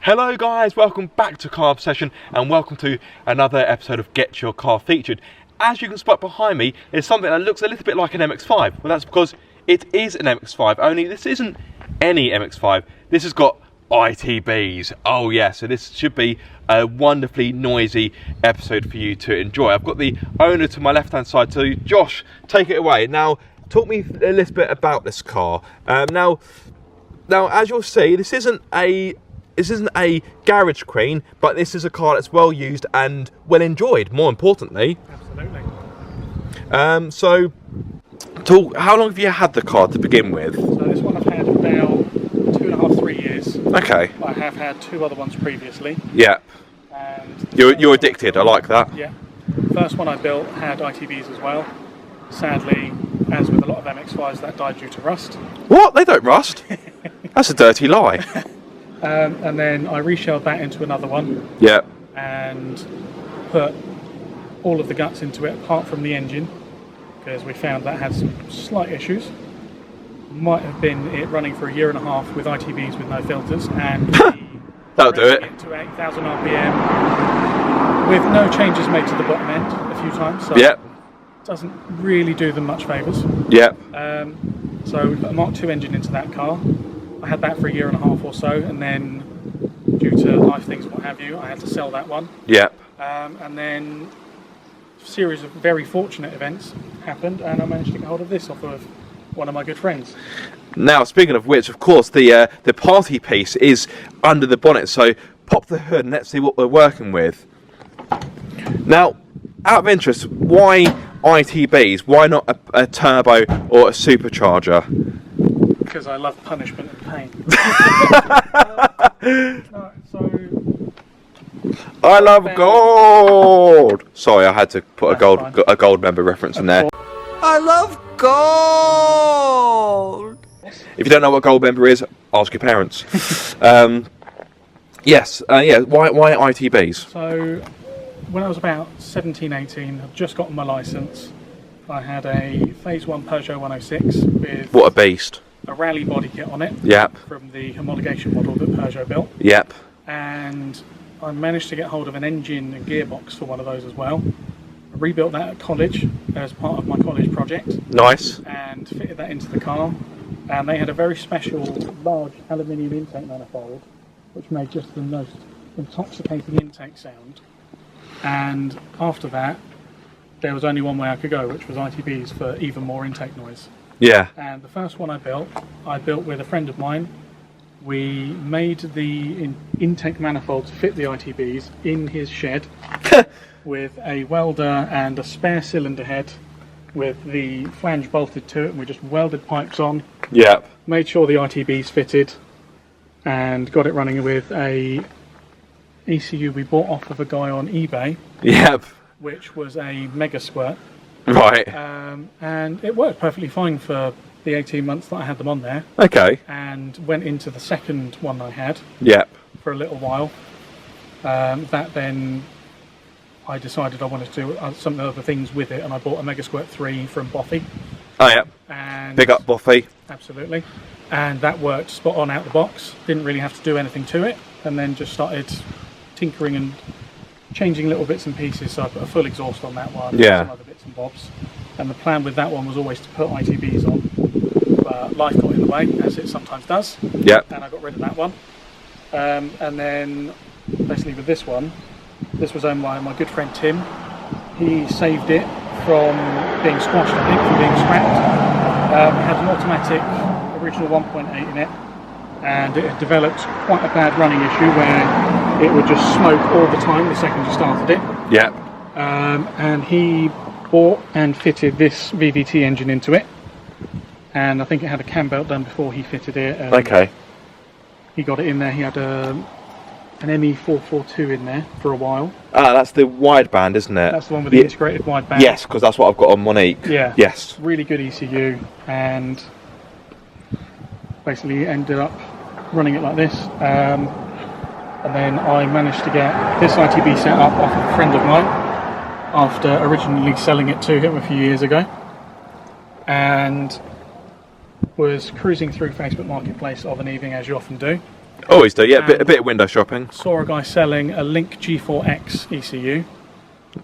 Hello guys, welcome back to Car Obsession and welcome to another episode of Get Your Car Featured. As you can spot behind me is something that looks a little bit like an MX-5. Well, that's because it is an MX-5, only this isn't any MX-5. This has got ITBs. Oh yeah, so this should be a wonderfully noisy episode for you to enjoy. I've got the owner to my left hand side, so Josh, take it away. Now, talk me a little bit about this car. Now as you'll see, this isn't a garage queen, but this is a car that's well used and well enjoyed, more importantly. Absolutely. How long have you had the car to begin with? So this one I've had about 2.5, 3 years. Okay. I have had 2 other ones previously. Yeah. And You're addicted, I like that. Yeah. First one I built had ITBs as well. Sadly, as with a lot of MX-5s, that died due to rust. What? They don't rust? That's a dirty lie. And then I reshelled that into another one. Yeah. And put all of the guts into it, apart from the engine, because we found that had some slight issues. Might have been it running for 1.5 years with ITBs with no filters, and that'll do it. To 8,000 RPM with no changes made to the bottom end a few times. So Yep. doesn't really do them much favours. Yep. So we put a Mark II engine into that car. I had that for 1.5 years or so, and then due to life things, what have you, I had to sell that one. Yep. And then a series of very fortunate events happened, and I managed to get hold of this off of one of my good friends. Now, speaking of which, of course, the party piece is under the bonnet, so pop the hood and let's see what we're working with. Now, out of interest, why ITBs? Why not a turbo or a supercharger? Because I love punishment and pain. I love gold. Sorry, I had to put a gold member reference in there. I love gold. If you don't know what gold member is, ask your parents. Yes. Yeah. Why ITBs? So, when I was about 17, 18, I'd just gotten my license. I had a Phase 1 Peugeot 106 with What a beast. a rally body kit on it. Yep. From the homologation model that Peugeot built. Yep. And I managed to get hold of an engine and gearbox for one of those as well. I rebuilt that at college as part of my college project. Nice. And fitted that into the car. And they had a very special large aluminium intake manifold, which made just the most intoxicating intake sound. And after that, there was only one way I could go, which was ITBs for even more intake noise. Yeah. And the first one I built with a friend of mine. We made the intake manifold to fit the ITBs in his shed with a welder and a spare cylinder head with the flange bolted to it, and we just welded pipes on. Yep. Made sure the ITBs fitted and got it running with a ECU we bought off of a guy on eBay. Yep. Which was a Mega Squirt. Right. And it worked perfectly fine for the 18 months that I had them on there. Okay. And went into the second one I had. Yep. For a little while. That then I decided I wanted to do some other things with it, and I bought a Mega Squirt 3 from Boffy. Oh yeah. And big up Boffy. Absolutely. And that worked spot on out the box. Didn't really have to do anything to it, and then just started tinkering and changing little bits and pieces. So I put a full exhaust on that one. Yeah. Some other bits and bobs. And the plan with that one was always to put ITBs on, but life got in the way, as it sometimes does. Yep. And I got rid of that one. And then basically with this one, this was owned by my good friend Tim. He saved it from being squashed, I think, from being scrapped. It had an automatic original 1.8 in it, and it had developed quite a bad running issue where it would just smoke all the time the second you started it. Yep. And he bought and fitted this VVT engine into it, and I think it had a cam belt done before he fitted it. Okay. He got it in there. He had an ME-442 in there for a while. Ah, that's the wideband, isn't it? That's the one with the integrated wideband. Yes, because that's what I've got on Monique. Yeah. Yes. Really good ECU, and basically ended up running it like this. And then I managed to get this ITB set up off of a friend of mine after originally selling it to him a few years ago, and was cruising through Facebook Marketplace of an evening, as you often do, Always do, yeah, a bit of window shopping. Saw a guy selling a Link G4X ECU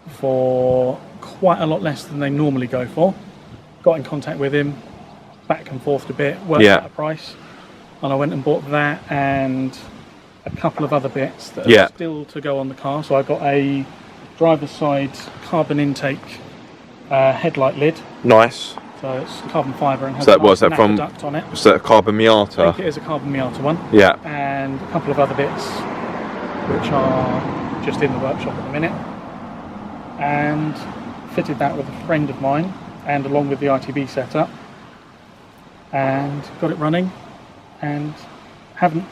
for quite a lot less than they normally go for. Got in contact with him, back and forth a bit, worked out a price, and I went and bought that and a couple of other bits that are still to go on the car. So I got a driver's side carbon intake headlight lid. Nice. So it's carbon fibre and has so a nice that from duct on it. Was that a carbon Miata? I think it is a carbon Miata one. Yeah. And a couple of other bits which are just in the workshop at the minute. And fitted that with a friend of mine and along with the ITB setup. And got it running and haven't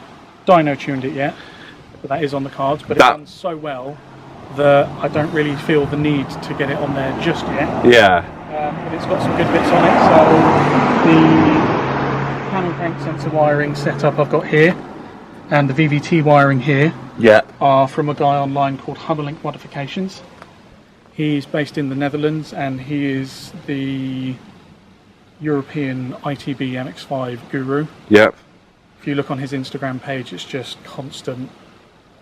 dyno tuned it yet, but that is on the cards. But it runs so well that I don't really feel the need to get it on there just yet. Yeah. But it's got some good bits on it. So the cam and crank sensor wiring setup I've got here and the VVT wiring here are from a guy online called Hummerlink Modifications. He's based in the Netherlands and he is the European ITB MX-5 guru. Yep. If you look on his Instagram page, it's just constant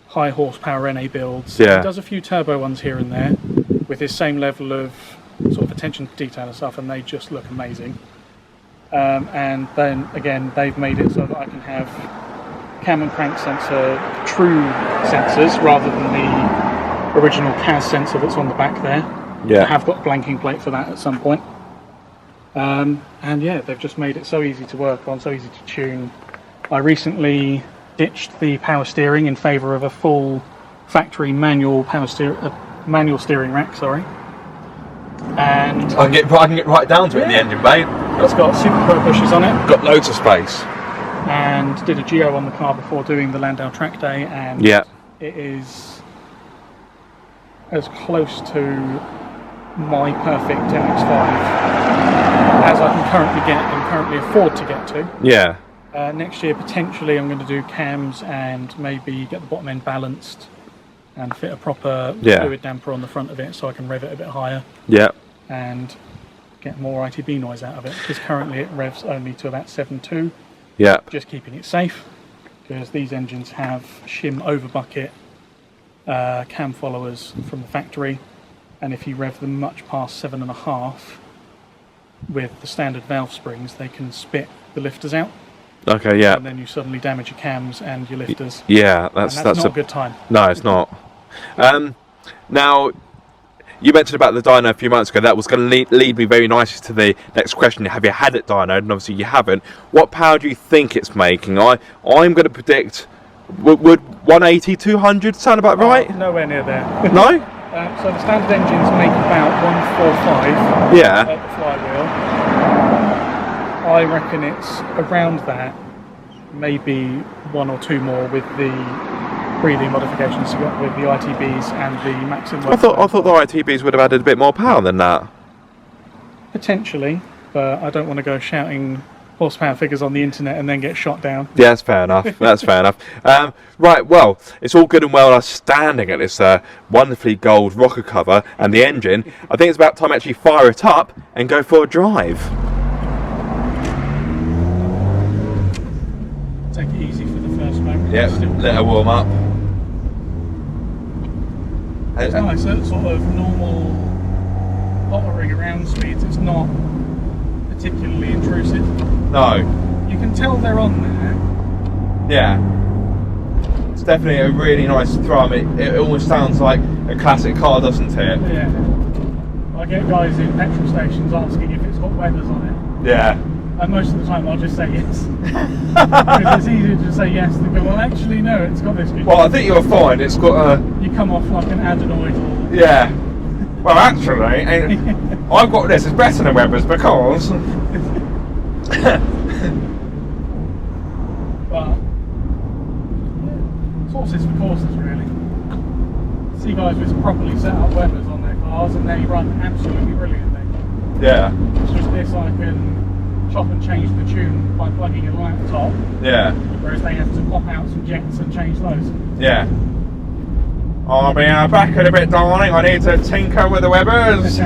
high horsepower NA builds. Yeah. He does a few turbo ones here and there with his same level of sort of attention to detail and stuff, and they just look amazing. And then again, they've made it so that I can have cam and crank sensor true sensors rather than the original CAS sensor that's on the back there. Yeah. I have got a blanking plate for that at some point. And yeah, they've just made it so easy to work on, so easy to tune. I recently ditched the power steering in favour of a full factory manual steering rack. Sorry. And I can get right down to it in the engine bay. It's got super pro pushes on it. Got loads of space. And did a geo on the car before doing the Landau track day, and it is as close to my perfect MX-5 as I can currently get and currently afford to get to. Yeah. Next year potentially I'm going to do cams and maybe get the bottom end balanced and fit a proper fluid damper on the front of it so I can rev it a bit higher. Yeah. And get more ITB noise out of it, because currently it revs only to about 7.2. Yeah. Just keeping it safe, because these engines have shim over bucket cam followers from the factory, and if you rev them much past 7.5 with the standard valve springs, they can spit the lifters out. Okay, yeah. And then you suddenly damage your cams and your lifters. Yeah, that's not a good time. No, it's not. Now, you mentioned about the dyno a few months ago. That was going to lead me very nicely to the next question. Have you had it dynoed? And obviously you haven't. What power do you think it's making? I'm going to predict, would 180, 200 sound about right? Nowhere near there. No? So the standard engines make about 145 at the flywheel. I reckon it's around that, maybe one or two more with the breathing modifications you got with the ITBs and the maximum. I thought the ITBs would have added a bit more power than that. Potentially, but I don't want to go shouting horsepower figures on the internet and then get shot down. Yeah, that's fair enough. That's fair enough. Right, well, it's all good and well us standing at this wonderfully gold rocker cover and the engine. I think it's about time to actually fire it up and go for a drive. Take it easy for the first moment. Yeah, let her warm up. It's nice at sort of normal pottering around speeds. It's not particularly intrusive. No. You can tell they're on there. Yeah. It's definitely a really nice thrum. It almost sounds like a classic car, doesn't it? Yeah. I get guys in petrol stations asking if it's got weathers on it. Yeah. And most of the time I'll just say yes. Because it's easier to say yes than go, well actually no, it's got this good. Well, I think you'll find it's got a... You come off like an adenoid. Yeah. Well actually, I've got this, it's better than Weber's because... But, it's horses for courses really. See guys with properly set up Weber's on their cars and they run absolutely brilliantly. Yeah. It's just this I can chop and change the tune by plugging in a laptop. Yeah. Whereas they have to pop out some jets and change those. Yeah. I'll be back in a bit, darling. I need to tinker with the Webbers.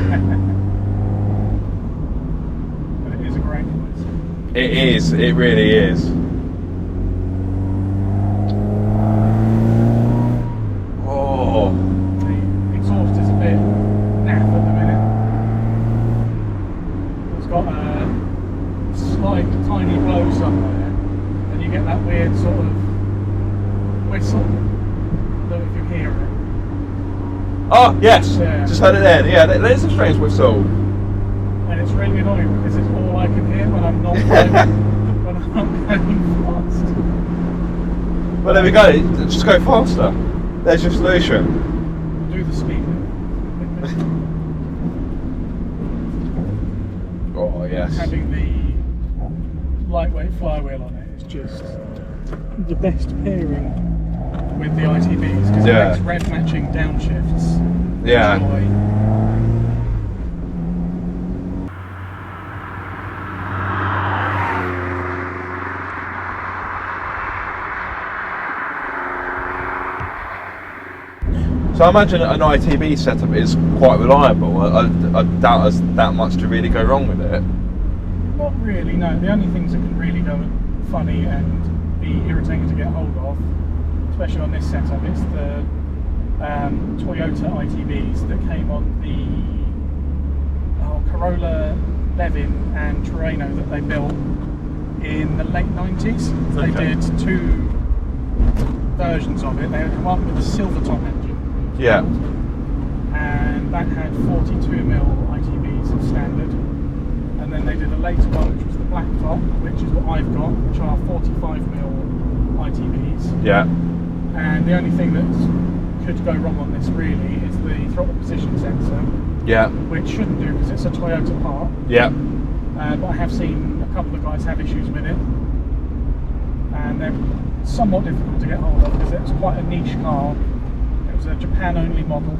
But it is a great noise. It is. It really is. whistle. I don't know if you hear it. Oh, yes. Yeah. Just heard it then. Yeah, that is a strange whistle. And it's really annoying because it's all I can hear when I'm not going, when I'm not going fast. Well, there we go. Just go faster. There's your solution. Do the speed. Oh, yes. Having the lightweight flywheel on it is just the best pairing with the ITBs because it makes rev matching downshifts. Yeah. Joy. So I imagine an ITB setup is quite reliable. I doubt there's that much to really go wrong with it. Not really, no. The only things that can really go funny and be irritating to get hold of, especially on this setup, it's the Toyota ITBs that came on the Corolla, Levin and Terreno that they built in the late 90s. Okay. They did two versions of it. They had one with a silver top engine. Yeah. And that had 42mm ITBs as standard. And then they did a later one which was the black top, which is what I've got, which are 45mm ITBs. Yeah. And the only thing that could go wrong on this really is the throttle position sensor. Yeah. Which shouldn't do because it's a Toyota part. Yeah. But I have seen a couple of guys have issues with it. And they're somewhat difficult to get hold of because it's quite a niche car. It was a Japan-only model.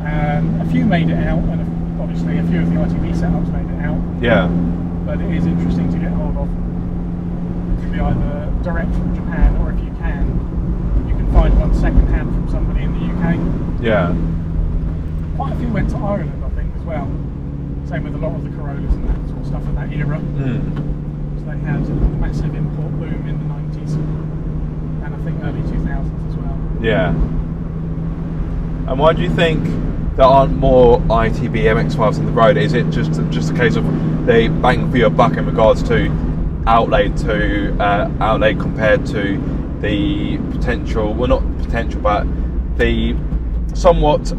A few made it out, and obviously a few of the ITB setups made it out. Yeah. But it is interesting to get hold of. It can be either direct from Japan, or if you can find one second-hand from somebody in the UK. Yeah. Quite a few went to Ireland, I think, as well. Same with a lot of the Corollas and that sort of stuff in that era. So they had a massive import boom in the 90s, and I think early 2000s as well. Yeah. And why do you think there aren't more ITB MX-5s on the road? Is it just a case of they bang for your buck in regards to outlay compared to the potential, well not potential, but the somewhat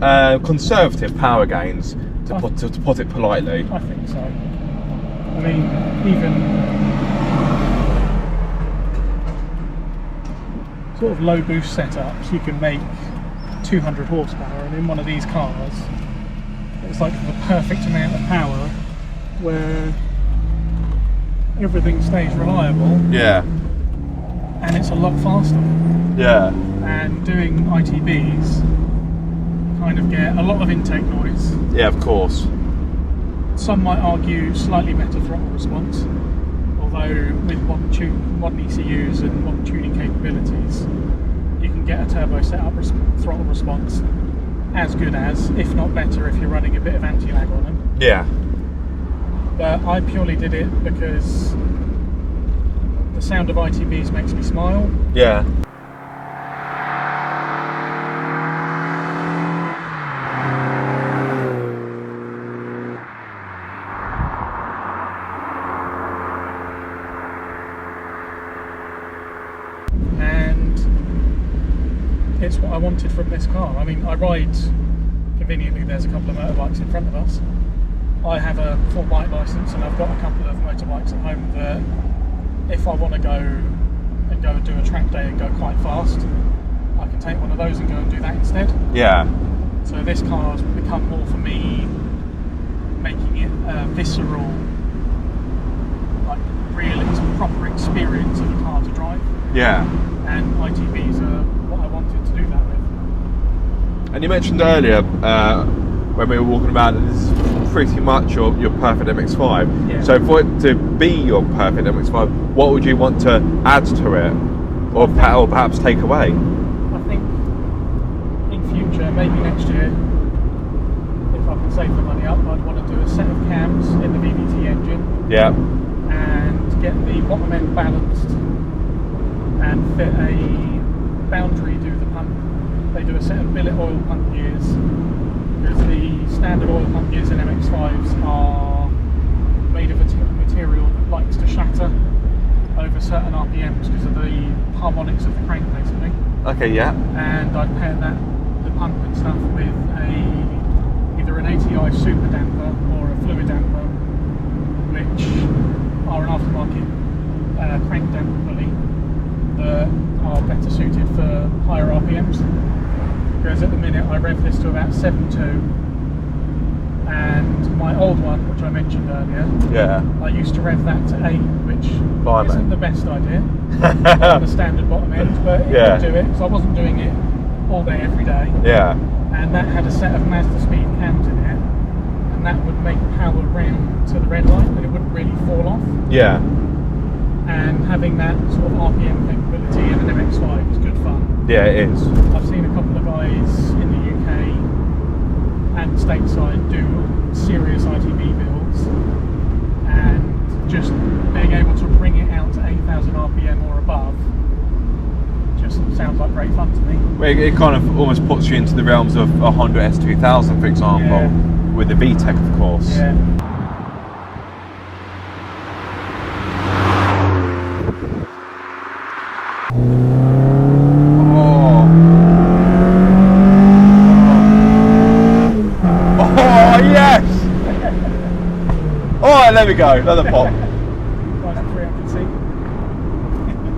conservative power gains, to put it politely? I think so. I mean, even sort of low boost setups, you can make 200 horsepower, and in one of these cars it's like the perfect amount of power where everything stays reliable. Yeah. And it's a lot faster. Yeah. And doing ITBs, you kind of get a lot of intake noise. Yeah, of course. Some might argue slightly better throttle response, although with modern ECUs and modern tuning capabilities, you can get a turbo setup throttle response as good as, if not better, if you're running a bit of anti-lag on them. Yeah. But I purely did it because the sound of ITBs makes me smile. Yeah. And it's what I wanted from this car. I mean, I ride, conveniently there's a couple of motorbikes in front of us. I have a full bike licence, and I've got a couple of motorbikes at home that if I want to go and do a track day and go quite fast, I can take one of those and go and do that instead. Yeah. So this car has become more for me, making it a visceral, like real proper experience of a car to drive. Yeah. And ITBs are what I wanted to do that with. And you mentioned earlier when we were walking about that this is pretty much your perfect MX-5. Yeah. So for it to be your perfect MX-5, what would you want to add to it, or perhaps take away? I think in future, maybe next year, if I can save the money up, I'd want to do a set of cams in the VVT engine. Yeah. And get the bottom end balanced and fit a boundary do the pump. They do a set of billet oil pump gears, because the standard oil pump gears in MX-5s are made of a material that likes to shatter over certain RPMs because of the harmonics of the crank, basically. Okay, yeah. And I'd pair the pump and stuff with either an ATI super damper or a fluid damper, which are an aftermarket crank damper pulley that are better suited for higher RPMs. Because at the minute I rev this to about 7.2, and my old one, which I mentioned earlier, Yeah. I used to rev that to 8, which Blimey. isn't the best idea on the standard bottom end, but it Yeah. would do it, because I wasn't doing it all day every day. Yeah. And that had a set of Mazda speed cams in it, and that would make power round to the red light, and it wouldn't really fall off. Yeah. And having that sort of RPM capability in an MX-5 is good fun. Yeah, it is. I've seen a couple of guys in the UK and stateside do serious ITB builds, and just being able to bring it out to 8,000 RPM or above just sounds like great fun to me. Well, it kind of almost puts you into the realms of a Honda S2000, for example, Yeah. with the VTEC, of course. Yeah. Alright, there we go, another pop. Nice 300C.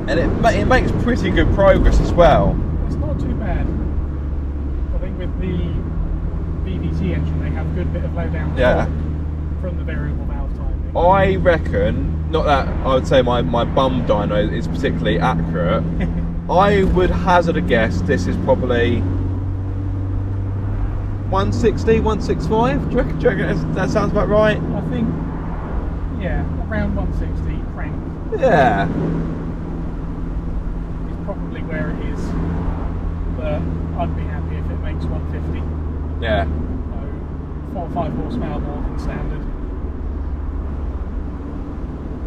And it makes pretty good progress as well. It's not too bad. I think with the VVT engine, they have a good bit of low down Yeah. from the variable valve timing. I reckon, not that I would say my Bum Dyno is particularly accurate, I would hazard a guess this is probably 160, 165? Do you reckon that sounds about right? I think, yeah, around 160 crank Yeah. is probably where it is, but I'd be happy if it makes 150. Yeah. So 4 or 5 horsepower more than standard.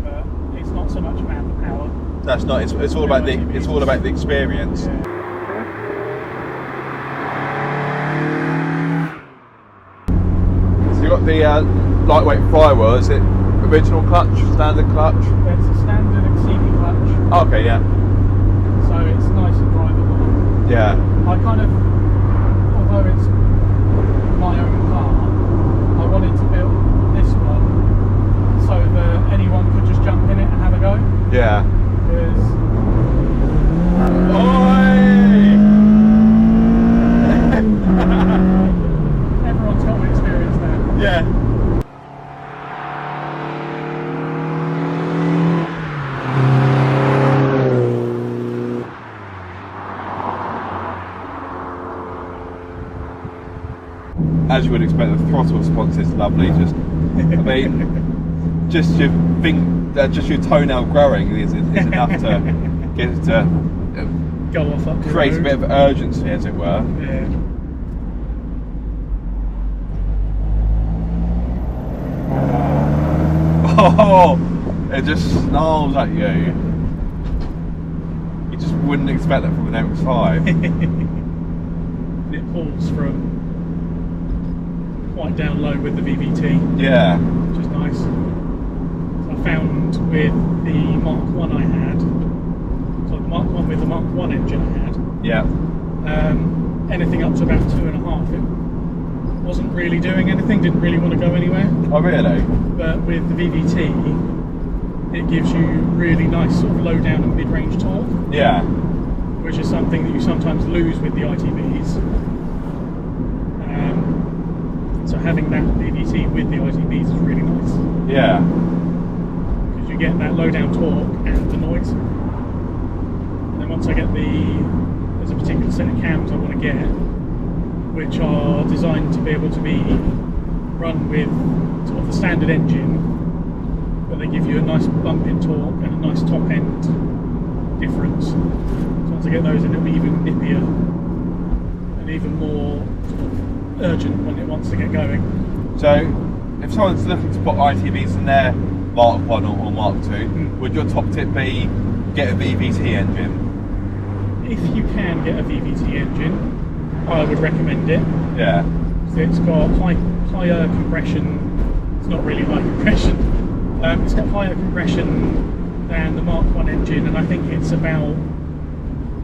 But it's not so much about the power. That's not. It's all about the experience. Yeah. So you got the lightweight firewall. Is it original clutch, standard clutch? It's a standard XCB clutch. Oh, okay, yeah. So it's nice and drivable. Yeah. I kind of, although it's my own car, I wanted to build this one so that anyone could just jump in it and have a go. Yeah. Because everyone's got to experience that. Yeah. As you would expect, the throttle response is lovely. Just, I mean, just your just your toenail growing is enough to get it to Go off up the create a road. bit of urgency, as it were. Yeah. Oh, it just snarls at you. You just wouldn't expect that from an MX-5. It pulls from quite down low with the VVT, Yeah. which is nice. I found with the Mk1 I had, so the Mk1 with the Mk1 engine I had, Yeah. anything up to about 2.5, it wasn't really doing anything, didn't really want to go anywhere. Oh, really? But with the VVT, it gives you really nice sort of low down and mid-range torque, Yeah. which is something that you sometimes lose with the ITBs. So having that VVT with the ITBs is really nice, Yeah. because you get that low down torque and the noise. And then once I get there's a particular set of cams I want to get, which are designed to be able to be run with sort of the standard engine, but they give you a nice bump in torque and a nice top end difference. So once I get those in, it'll be even nippier and even more sort of urgent when it wants to get going. So, if someone's looking to put ITBs in their Mark 1 or Mark 2, would your top tip be get a VVT engine? If you can get a VVT engine, I would recommend it. Yeah. It's got higher compression. It's not really high compression. It's got higher compression than the Mark 1 engine, and I think it's about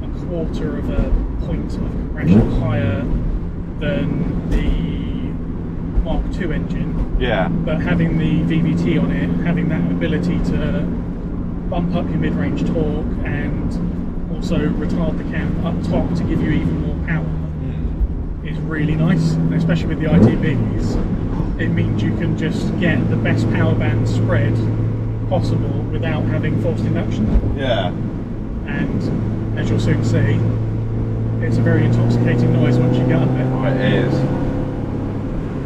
a quarter of a point of compression higher than the Mark 2 engine. Yeah. But having the VVT on it, having that ability to bump up your mid-range torque and also retard the cam up top to give you even more power is really nice, and especially with the ITBs. It means you can just get the best power band spread possible without having forced induction. Yeah. And as you'll soon see, it's a very intoxicating noise once you get up it. Oh, it is.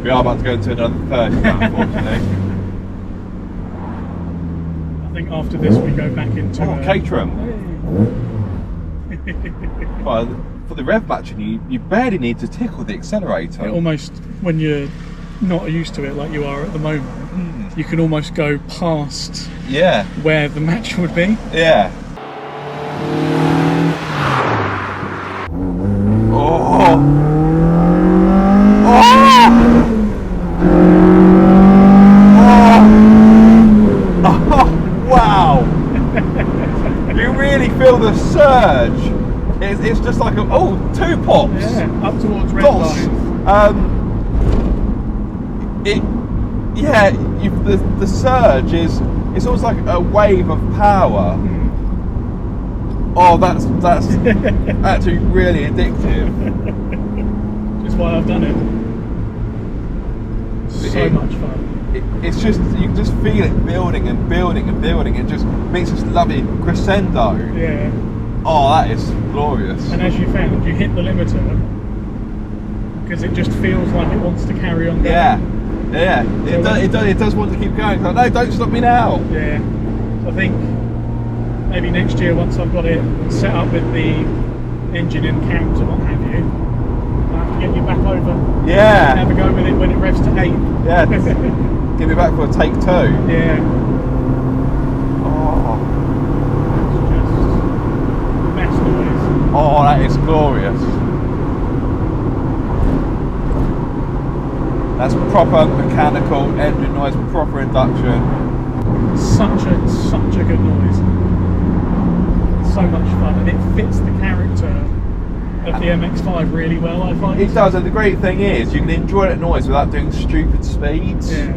We are about to go into another 30 now, unfortunately. I think after this we go back into Caterham. Well, for the rev matching, you barely need to tickle the accelerator. It almost, when you're not used to it like you are at the moment, you can almost go past where the match would be. Yeah. Oh! Oh! Oh! Wow! You really feel the surge. It's just like two pops. Yeah, up towards red Dos. line. The surge it's almost like a wave of power. Oh, that's actually really addictive. That's why I've done it. So much fun. It's just, you can just feel it building and building and building. It just makes this lovely crescendo. Yeah. Oh, that is glorious. And as you found, you hit the limiter because it just feels like it wants to carry on going. Yeah. It does want to keep going. Like, no, don't stop me now. Yeah. So I think maybe next year, once I've got it set up with the engine in cams and what have you, I'll have to get you back over. Yeah. Have a go with it when it revs to 8. Yeah. Get me back for a take 2. Yeah. Oh. It's just the best noise. Oh, that is glorious. That's proper mechanical engine noise, proper induction. Such a good noise. So much fun, and it fits the character of the MX-5 really well, I find. It does, and the great thing is you can enjoy that noise without doing stupid speeds. Yeah.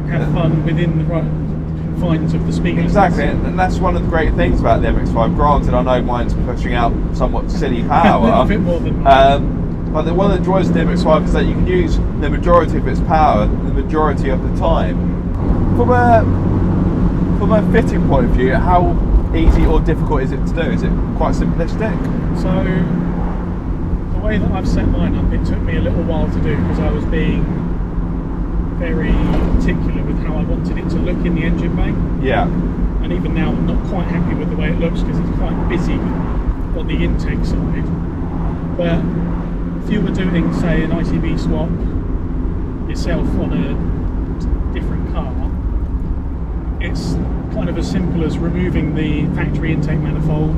Have fun within the right confines of the speed. Exactly, and that's one of the great things about the MX-5. Granted, I know mine's pushing out somewhat silly power. A little bit more than mine. But one of the joys of the MX-5 is that you can use the majority of its power the majority of the time. From a fitting point of view, how easy or difficult is it to do? Is it quite simplistic? So the way that I've set mine up, it took me a little while to do because I was being very particular with how I wanted it to look in the engine bay. Yeah. And even now I'm not quite happy with the way it looks because it's quite busy on the intake side. But if you were doing, say, an ITB swap yourself on a different car, it's kind of as simple as removing the factory intake manifold,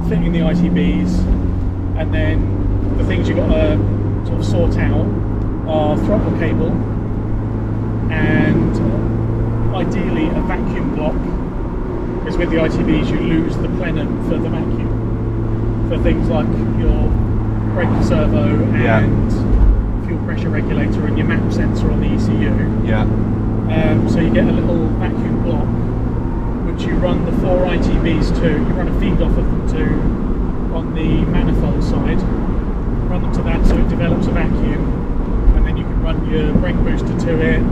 fitting the ITBs, and then the things you've got to sort of sort out are throttle cable and ideally a vacuum block, because with the ITBs you lose the plenum for the vacuum for things like your brake servo and fuel pressure regulator and your map sensor on the ECU. Yeah. So you get a little vacuum block which you run the 4 ITBs to. You run a feed off of them to on the manifold side, run them to that so it develops a vacuum, and then you can run your brake booster to it,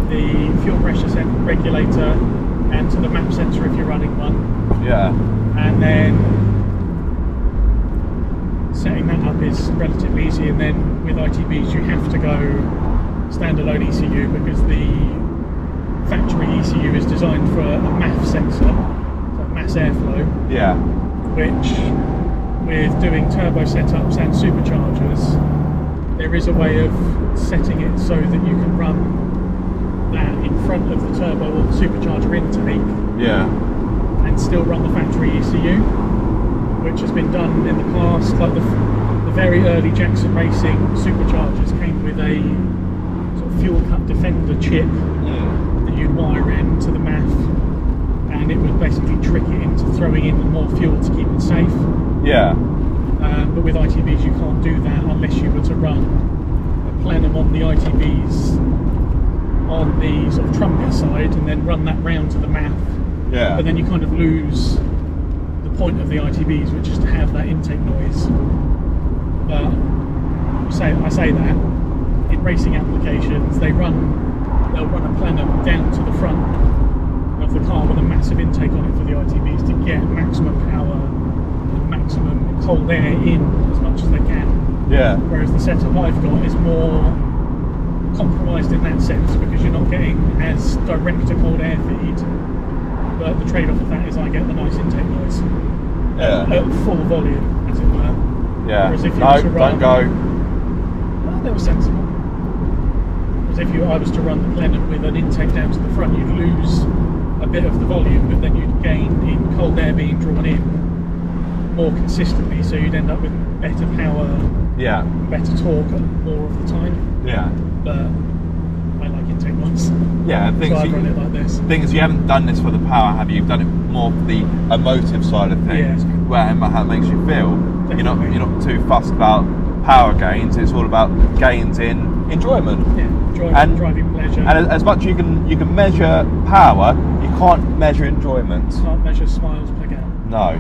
the fuel pressure regulator, and to the map sensor if you're running one. Yeah. And then setting that up is relatively easy, and then with ITBs you have to go standalone ECU because the factory ECU is designed for a MAF sensor, so mass airflow. Yeah. Which, with doing turbo setups and superchargers, there is a way of setting it so that you can run that in front of the turbo or the supercharger intake. Yeah. And still run the factory ECU, which has been done in the past. Like the very early Jackson Racing superchargers came with a sort of fuel cut defender chip that you'd wire in to the MAF, and it would basically trick it into throwing in more fuel to keep it safe. Yeah. But with ITBs you can't do that unless you were to run a plenum on the ITBs on the sort of trumpet side and then run that round to the math. Yeah. But then you kind of lose the point of the ITBs, which is to have that intake noise. But I say that in racing applications, they'll run a plenum down to the front of the car with a massive intake on it for the ITBs to get maximum power and maximum cold air in as much as they can. Yeah. Whereas the setup I've got is more compromised in that sense because you're not getting as direct a cold air feed. But the trade-off of that is I get the nice intake noise at full volume, as it were. Yeah. Whereas if you No, were to run, don't go. Well, they were sensible. Whereas if I was to run the plenum with an intake down to the front, you'd lose a bit of the volume, but then you'd gain in cold air being drawn in more consistently, so you'd end up with better power, better torque more of the time. Yeah. But I like intake noise. Yeah, So I run it like this. Thing is, you haven't done this for the power, have you? You've done it more for the emotive side of things, how it makes you feel. Definitely. You're not too fussed about power gains. It's all about gains in enjoyment. Yeah, enjoyment, and driving pleasure. And as much you can measure power, you can't measure enjoyment. Can't measure smiles per gallon. No.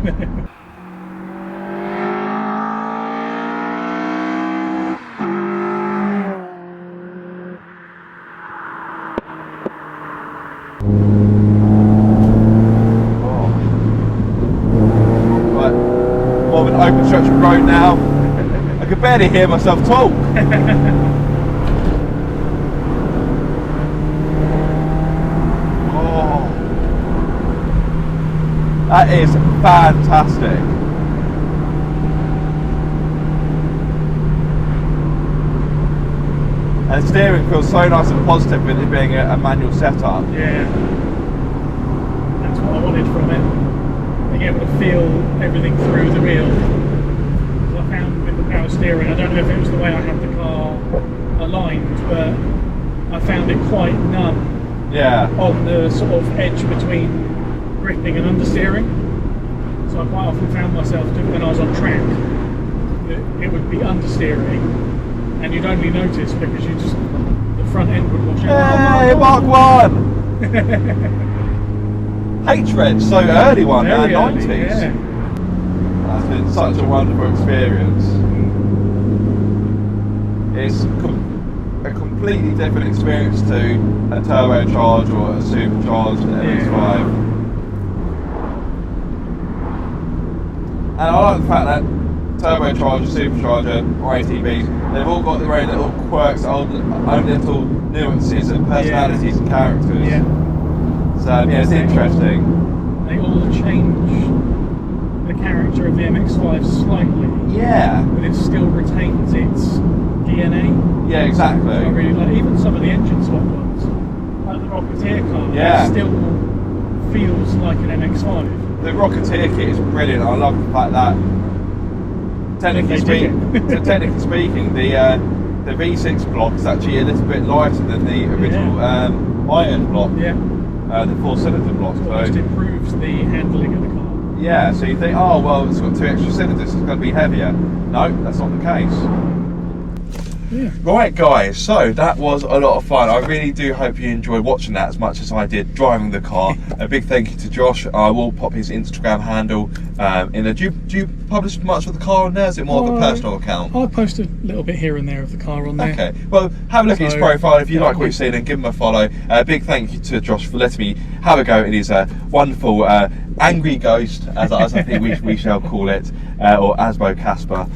More of an open stretch of road now. I can barely hear myself talk. Oh, that is fantastic. And the steering feels so nice and positive with it being a manual setup. Yeah. That's what I wanted from it. Being able to feel everything through the wheel. Because I found with the power steering, I don't know if it was the way I had the car aligned, but I found it quite numb on the sort of edge between gripping and understeering. So I quite often found myself when I was on track, it would be understeering, and you'd only notice because the front end would wash out. Hey, Mark 1! Hatred, so early one, Very early, 90s. Yeah. That's been such a wonderful experience. It's a completely different experience to a turbocharged or a supercharged MX-5. And I like the fact that turbocharger, supercharger, or ATBs, they've all got their own little quirks, own little nuances and personalities and characters. Yeah. So it's interesting. They all change the character of the MX-5 slightly. Yeah. But it still retains its DNA. Yeah, exactly. So I really like even some of the engine swap ones, like the Rocketeer car. Yeah. It still feels like an MX-5. The Rocketeer kit is brilliant. I love the fact that technically speaking, the V6 block is actually a little bit lighter than the original iron block. Yeah. The 4-cylinder block. So it just improves the handling of the car. Yeah, so you think, oh well, it's got 2 extra cylinders, it's going to be heavier. No, that's not the case. Yeah. Right guys, so that was a lot of fun. I really do hope you enjoyed watching that as much as I did driving the car. A big thank you to Josh. I will pop his Instagram handle in there. Do you publish much of the car on there? Is it more of a personal account? I post a little bit here and there of the car on there. Okay, well have a look at his profile if you like what you've seen, and give him a follow. A big thank you to Josh for letting me have a go in his wonderful angry ghost, as I think we shall call it, or Asbo Casper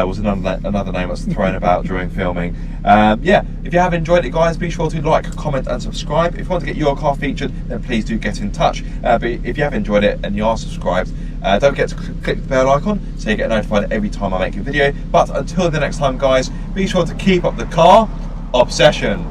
was another name that's thrown about during filming. Yeah, if you have enjoyed it guys, be sure to like, comment and subscribe. If you want to get your car featured, then please do get in touch. But if you have enjoyed it and you are subscribed, don't forget to click the bell icon so you get notified every time I make a video. But until the next time guys, be sure to keep up the car obsession.